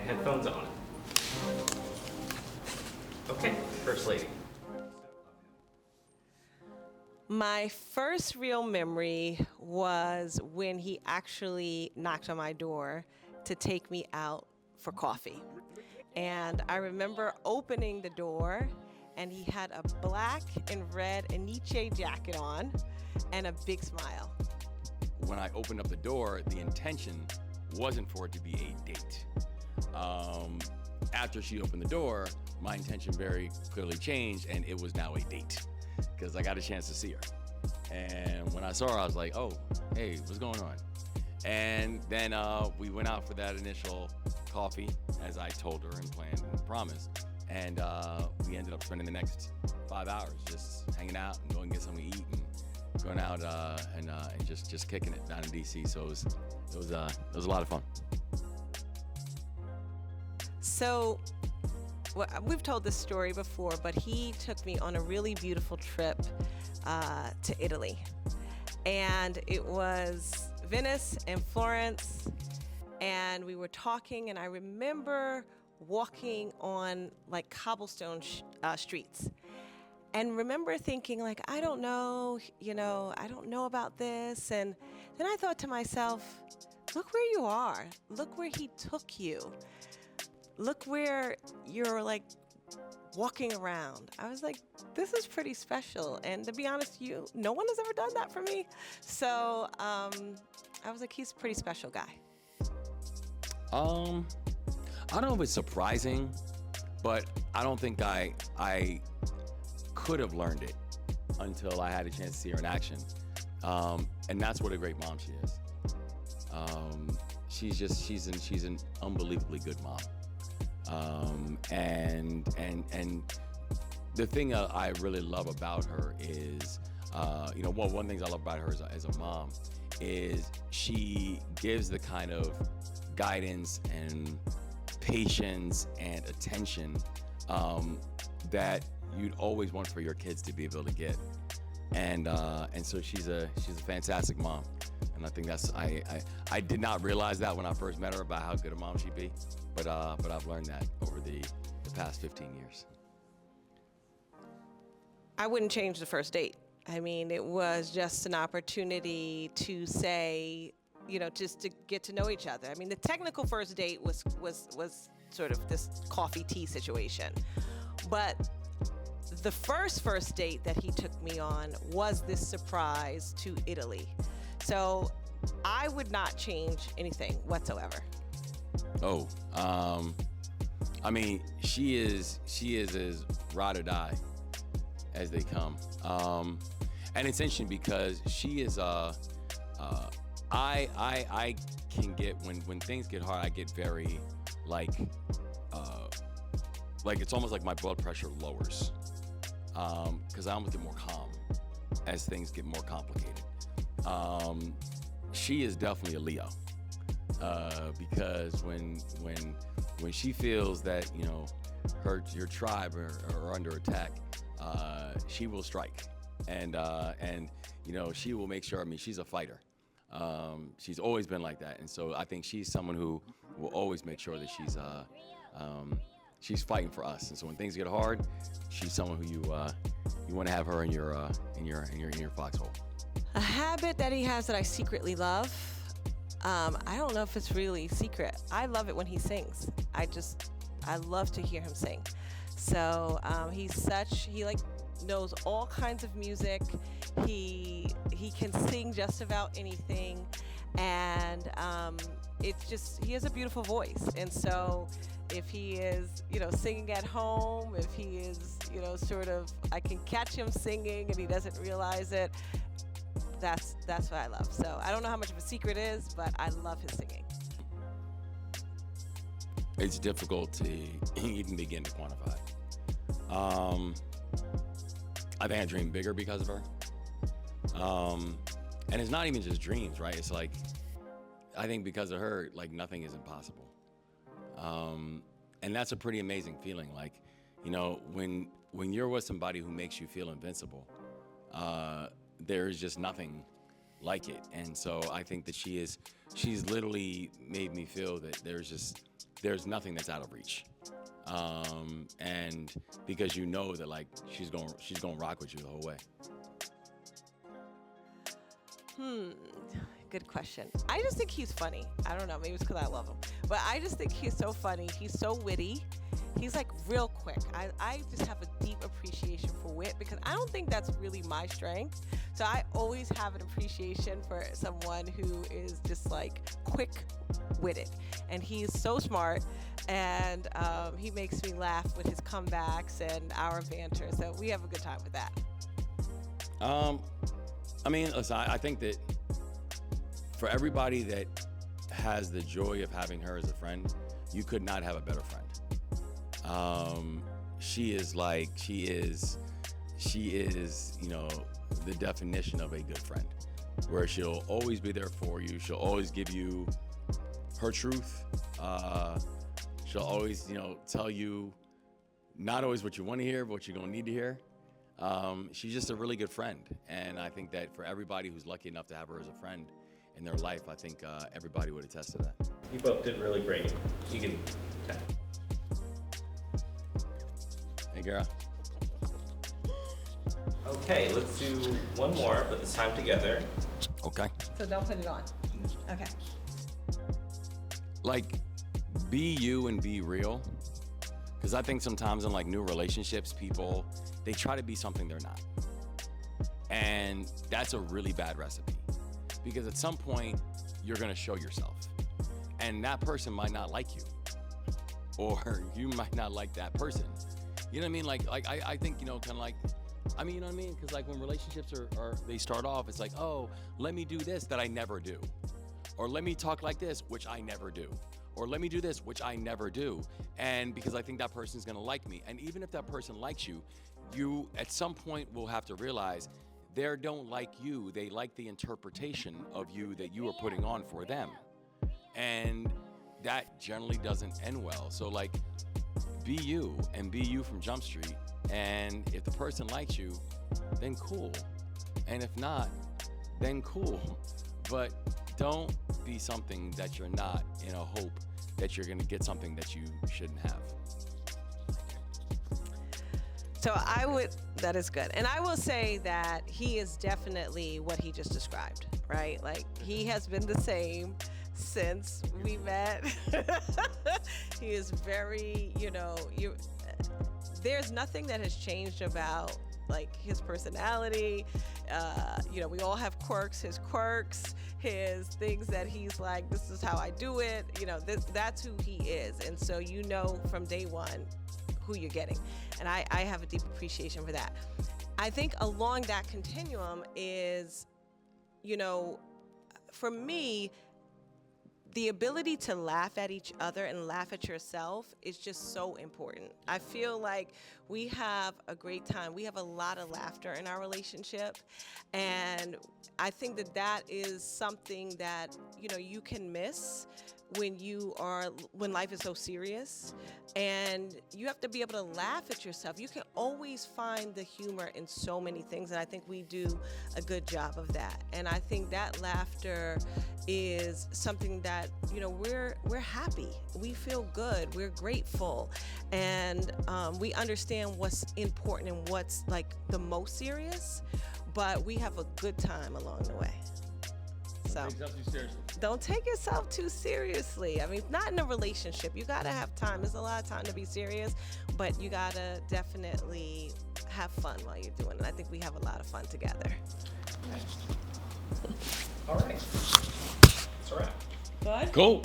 headphones on. Okay, First Lady. My first real memory was when he actually knocked on my door to take me out for coffee. And I remember opening the door, and he had a black and red Aniche jacket on and a big smile. When I opened up the door, the intention wasn't for it to be a date. After she opened the door, my intention very clearly changed, and it was now a date because I got a chance to see her. And when I saw her, I was like, oh, hey, what's going on? And then we went out for that initial coffee, as I told her and planned and promised. And we ended up spending the next 5 hours just hanging out and going to get something to eat and going out and just kicking it down in DC. So it was a lot of fun. So we've told this story before, but he took me on a really beautiful trip to Italy. And it was Venice and Florence, and we were talking, and I remember walking on like cobblestone streets, and remember thinking like, I don't know, I don't know about this. And then I thought to myself, look where you are, look where he took you, look where you're like walking around. I was like, this is pretty special. And to be honest, no one has ever done that for me. So I was like, he's a pretty special guy. I don't know if it's surprising, but I don't think I could have learned it until I had a chance to see her in action. And that's what a great mom she is. She's an unbelievably good mom. And the thing I really love about her is, one of the things I love about her as a mom is she gives the kind of guidance and patience and attention that you'd always want for your kids to be able to get. And so she's a fantastic mom. And I think I did not realize that when I first met her about how good a mom she'd be, but I've learned that over the past 15 years. I wouldn't change the first date. I mean, it was just an opportunity to say, just to get to know each other. I mean, the technical first date was sort of this coffee tea situation, but the first date that he took me on was this surprise to Italy. So I would not change anything whatsoever. Oh, I mean, she is as ride or die as they come. And it's interesting because she is, I can get, when things get hard, I get very like it's almost like my blood pressure lowers. Cause I almost get more calm as things get more complicated. She is definitely a Leo. Because when she feels that your tribe are under attack, she will strike, and she will make sure. I mean, she's a fighter. She's always been like that, and so I think she's someone who will always make sure that she's fighting for us. And so when things get hard, she's someone who you want to have her in your foxhole. A habit that he has that I secretly love. I don't know if it's really secret. I love it when he sings. I love to hear him sing. So he knows all kinds of music. He can sing just about anything, and he has a beautiful voice. And so if he is singing at home, if he is I can catch him singing and he doesn't realize it. That's what I love. So I don't know how much of a secret is, but I love his singing. It's difficult to even begin to quantify. I think I dream bigger because of her. And it's not even just dreams, right? It's like, I think because of her, like nothing is impossible. And that's a pretty amazing feeling. Like, when you're with somebody who makes you feel invincible, there's just nothing like it. And so I think that she's literally made me feel that there's just there's nothing that's out of reach. And because you know that like she's gonna rock with you the whole way. Good question. I just think he's funny. I don't know, maybe it's because I love him. But I just think he's so funny. He's so witty. He's like real quick. I just have a deep appreciation for wit because I don't think that's really my strength. So I always have an appreciation for someone who is just like quick-witted. And he's so smart, and he makes me laugh with his comebacks and our banter. So we have a good time with that. I mean, listen, I think that for everybody that has the joy of having her as a friend, you could not have a better friend. She is, you know, the definition of a good friend, where she'll always be there for you. She'll always give you her truth. She'll always, you know, tell you not always what you want to hear, but what you're going to need to hear. She's just a really good friend. And I think that for everybody who's lucky enough to have her as a friend in their life, I think everybody would attest to that. You both did really great. You can tap. Hey, girl. Okay, let's do one more, but this time together. Okay. So don't put it on. Okay. Like, be you and be real. Because I think sometimes in like new relationships, people, they try to be something they're not. And that's a really bad recipe. Because at some point, you're going to show yourself. And that person might not like you. Or you might not like that person. You know what I mean? Like I think, you know, kind of like, I mean, you know what I mean? Because like when relationships are they start off, it's like, oh, let me do this that I never do. Or let me talk like this, which I never do. Or let me do this, which I never do. And because I think that person's gonna like me. And even if that person likes you, you at some point will have to realize they don't like you. They like the interpretation of you that you are putting on for them. And that generally doesn't end well. So like, be you and be you from Jump Street. And if the person likes you, then cool. And if not, then cool. But don't be something that you're not in a hope that you're gonna get something that you shouldn't have. So that is good. And I will say that he is definitely what he just described, right? Like he has been the same since we met. He is very, you know, there's nothing that has changed about like his personality. You know, we all have quirks, his things that he's like, this is how I do it. You know, that's who he is. And so, you know, from day one who you're getting. And I have a deep appreciation for that. I think along that continuum is, you know, for me, the ability to laugh at each other and laugh at yourself is just so important. I feel like we have a great time. We have a lot of laughter in our relationship. And I think that is something that, you know, you can miss when life is so serious. And you have to be able to laugh at yourself. You can always find the humor in so many things, and I think we do a good job of that. And I think that laughter is something that, you know, we're happy. We feel good. We're grateful. And we understand what's important and what's like the most serious, but we have a good time along the way. So don't take yourself too seriously. I mean, not in a relationship. You gotta have time. There's a lot of time to be serious, but you gotta definitely have fun while you're doing it. I think we have a lot of fun together. All right. That's a wrap. Good? Cool.